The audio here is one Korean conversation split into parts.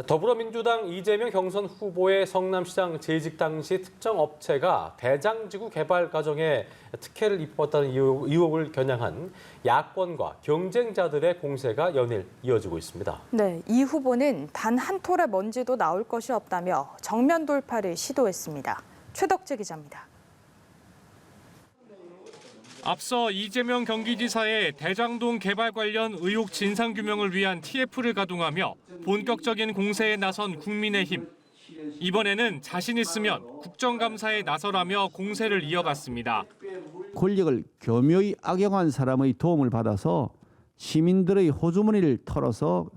더불어민주당 이재명 경선 후보의 성남시장 재직 당시 특정 업체가 대장지구 개발 과정에 특혜를 입었다는 의혹을 겨냥한 야권과 경쟁자들의 공세가 연일 이어지고 있습니다. 네, 이 후보는 단 한 톨의 먼지도 나올 것이 없다며 정면 돌파를 시도했습니다. 최덕재 기자입니다. 앞서 이재명 경기지사의 대장동 개발 관련 의혹 진상규명을 위한 TF를 가동하며 본격적인 공세에 나선 국민의힘. 이번에는 자신 있으면 국정감사에 나서라며 공세를 이어갔습니다. 권력을 교묘히 악용한 사람의 도움을 받아서 시민들의 호주머니를 털어서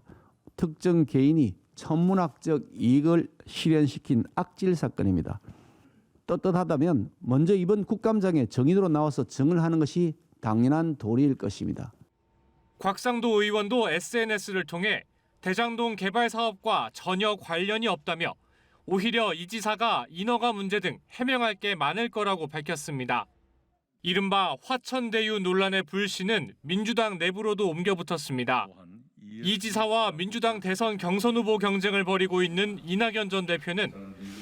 특정 개인이 천문학적 이익을 실현시킨 악질 사건입니다. 떳떳하다면 먼저 이번 국감장에 정인으로 나와서 정을 하는 것이 당연한 도리일 것입니다. 곽상도 의원도 SNS를 통해 대장동 개발 사업과 전혀 관련이 없다며 오히려 이 지사가 인허가 문제 등 해명할 게 많을 거라고 밝혔습니다. 이른바 화천대유 논란의 불씨는 민주당 내부로도 옮겨붙었습니다. 이 지사와 민주당 대선 경선 후보 경쟁을 벌이고 있는 이낙연 전 대표는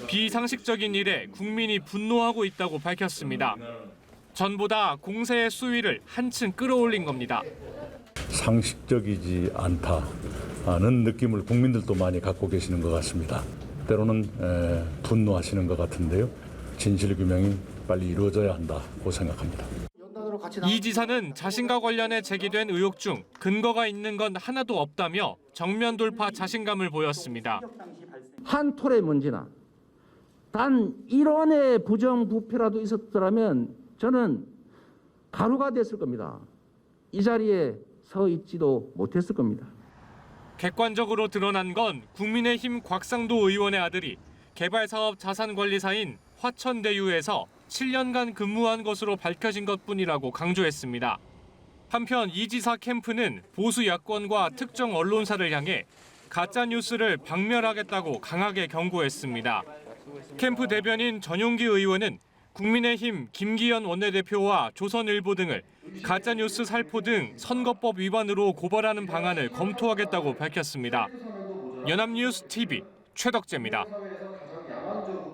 비상식적인 일에 국민이 분노하고 있다고 밝혔습니다. 전보다 공세의 수위를 한층 끌어올린 겁니다. 상식적이지 않다는 느낌을 국민들도 많이 갖고 계시는 것 같습니다. 때로는 분노하시는 것 같은데요. 진실 규명이 빨리 이루어져야 한다고 생각합니다. 이 지사는 자신과 관련해 제기된 의혹 중 근거가 있는 건 하나도 없다며 정면 돌파 자신감을 보였습니다. 한 톨의 먼지나 단 1원의 부정부패라도 있었더라면 저는 가루가 됐을 겁니다. 이 자리에 서 있지도 못했을 겁니다. 객관적으로 드러난 건 국민의힘 곽상도 의원의 아들이 개발사업 자산관리사인 화천대유에서 7년간 근무한 것으로 밝혀진 것뿐이라고 강조했습니다. 한편 이 지사 캠프는 보수 야권과 특정 언론사를 향해 가짜뉴스를 박멸하겠다고 강하게 경고했습니다. 캠프 대변인 전용기 의원은 국민의힘 김기현 원내대표와 조선일보 등을 가짜뉴스 살포 등 선거법 위반으로 고발하는 방안을 검토하겠다고 밝혔습니다. 연합뉴스 TV 최덕재입니다.